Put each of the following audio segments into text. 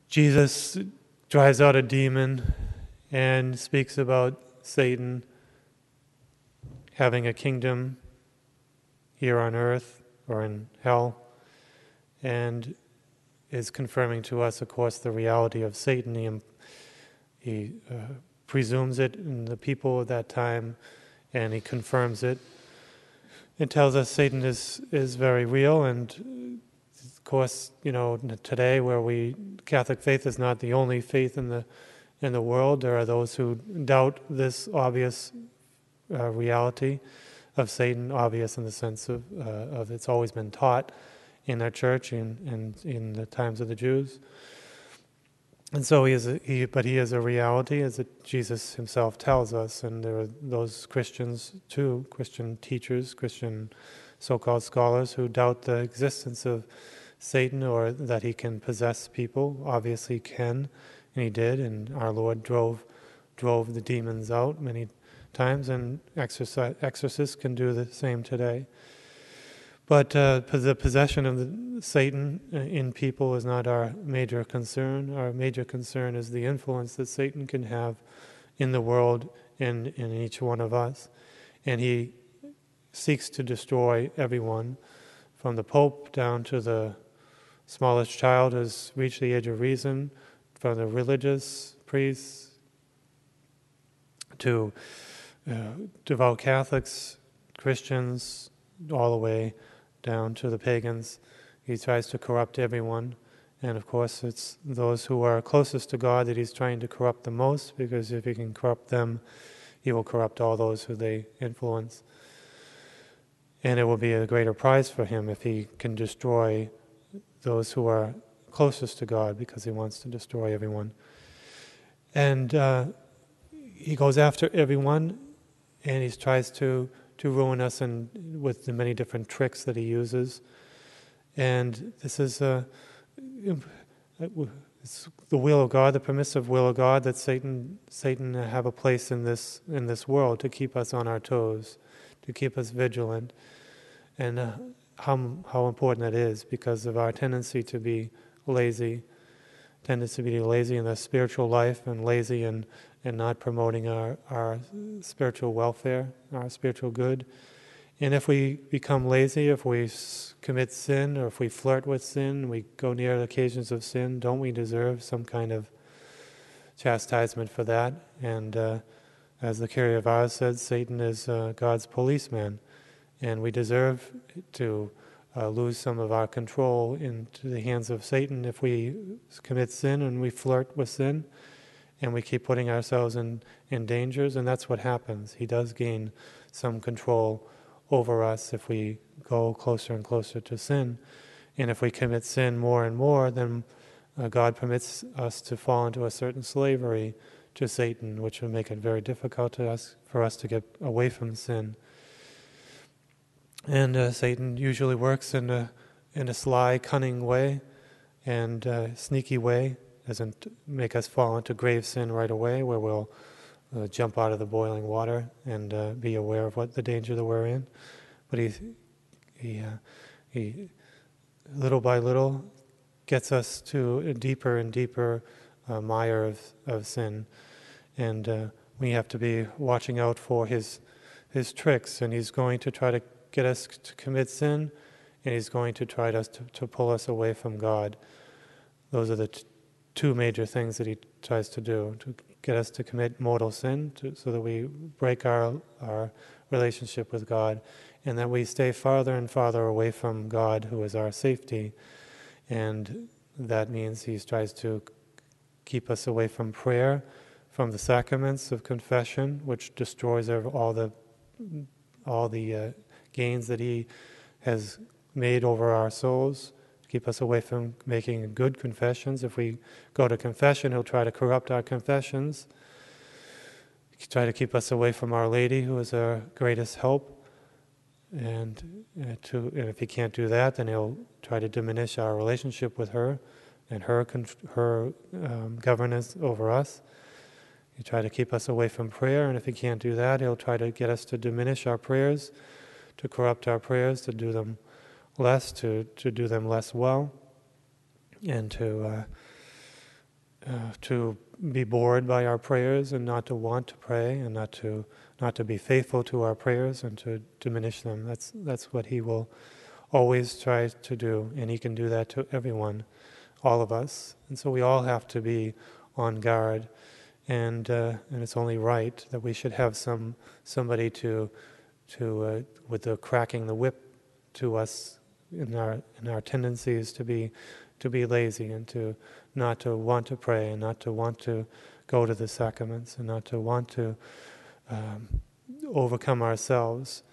Jesus drives out a demon and speaks about Satan having a kingdom here on earth or in hell, and is confirming to us, of course, the reality of Satan. He presumes it in the people of that time, and he confirms it. It tells us Satan is very real, and of course, today where Catholic faith is not the only faith in the world. There are those who doubt this obvious reality of Satan, obvious in the sense of it's always been taught in our church and in the times of the Jews. And so he is a reality, as Jesus himself tells us. And there are those Christians too, Christian teachers, Christian so-called scholars, who doubt the existence of Satan or that he can possess people. Obviously he can, and he did, and our Lord drove the demons out many times, and exorcists can do the same today. But the possession of Satan in people is not our major concern. Our major concern is the influence that Satan can have in the world and in each one of us. And he seeks to destroy everyone, from the Pope down to the smallest child who's reached the age of reason, from the religious priests to devout Catholics, Christians, all the way down to the pagans. He tries to corrupt everyone, and of course it's those who are closest to God that he's trying to corrupt the most, because if he can corrupt them, he will corrupt all those who they influence. And it will be a greater prize for him if he can destroy those who are closest to God, because he wants to destroy everyone. And he goes after everyone, and he tries to ruin us with the many different tricks that he uses. And this is it's the will of God, the permissive will of God, that Satan have a place in this world to keep us on our toes, to keep us vigilant. And how important that is, because of our tendency to be lazy in the spiritual life, and lazy and not promoting our spiritual welfare, our spiritual good. And if we become lazy, if we commit sin, or if we flirt with sin, we go near occasions of sin, don't we deserve some kind of chastisement for that? And as the Kyrie of Ars said, Satan is God's policeman, and we deserve to lose some of our control into the hands of Satan if we commit sin and we flirt with sin, and we keep putting ourselves in dangers. And that's what happens. He does gain some control over us if we go closer and closer to sin. And if we commit sin more and more, then God permits us to fall into a certain slavery to Satan, which will make it very difficult for us to get away from sin. And Satan usually works in a sly, cunning way and sneaky way. Doesn't make us fall into grave sin right away, where we'll jump out of the boiling water and be aware of what the danger that we're in. But he little by little gets us to a deeper and deeper mire of sin, and we have to be watching out for his tricks. And he's going to try to get us to commit sin, and he's going to try to pull us away from God. Those are the two major things that he tries to do: to get us to commit mortal sin, so that we break our relationship with God, and that we stay farther and farther away from God, who is our safety. And that means he tries to keep us away from prayer, from the sacraments of confession, which destroys all the gains that he has made over our souls. Keep us away from making good confessions. If we go to confession, he'll try to corrupt our confessions. He'll try to keep us away from Our Lady, who is our greatest help. And if he can't do that, then he'll try to diminish our relationship with her and her governance over us. He'll try to keep us away from prayer, and if he can't do that, he'll try to get us to diminish our prayers, to corrupt our prayers, to do them less, to do them less well, and to be bored by our prayers and not to want to pray and not to be faithful to our prayers and to diminish them. That's what he will always try to do, and he can do that to everyone, all of us. And so we all have to be on guard, and it's only right that we should have somebody to with the cracking the whip to us in our tendencies to be lazy and to not to want to pray and not to want to go to the sacraments and not to want to overcome ourselves.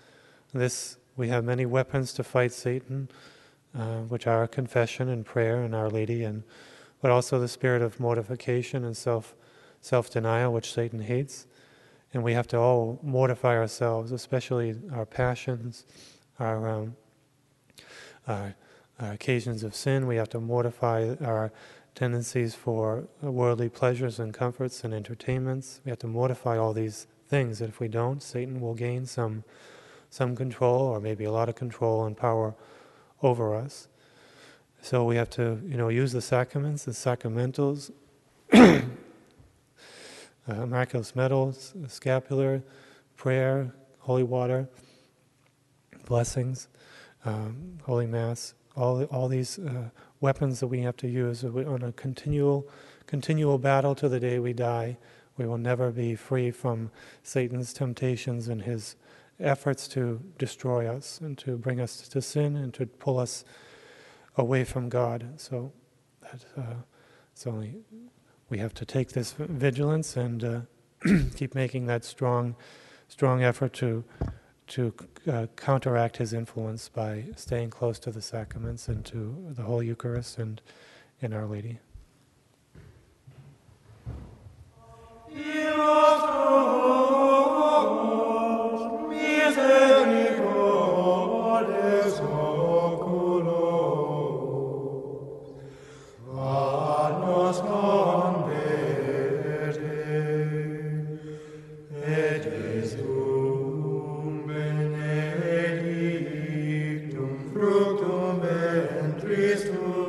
We have many weapons to fight Satan, which are confession and prayer and Our Lady, but also the spirit of mortification and self-denial, which Satan hates. And we have to all mortify ourselves, especially our passions, our occasions of sin. We have to mortify our tendencies for worldly pleasures and comforts and entertainments. We have to mortify all these things, that if we don't, Satan will gain some control, or maybe a lot of control and power over us. So we have to, use the sacraments, the sacramentals, miraculous medals, scapular, prayer, holy water, blessings, Holy Mass, all these weapons that we have to use on a continual battle to the day we die. We will never be free from Satan's temptations and his efforts to destroy us and to bring us to sin and to pull us away from God. So it's only we have to take this vigilance and keep making that strong effort to counteract his influence by staying close to the sacraments and to the Holy Eucharist and Our Lady. Fructum ventris tuum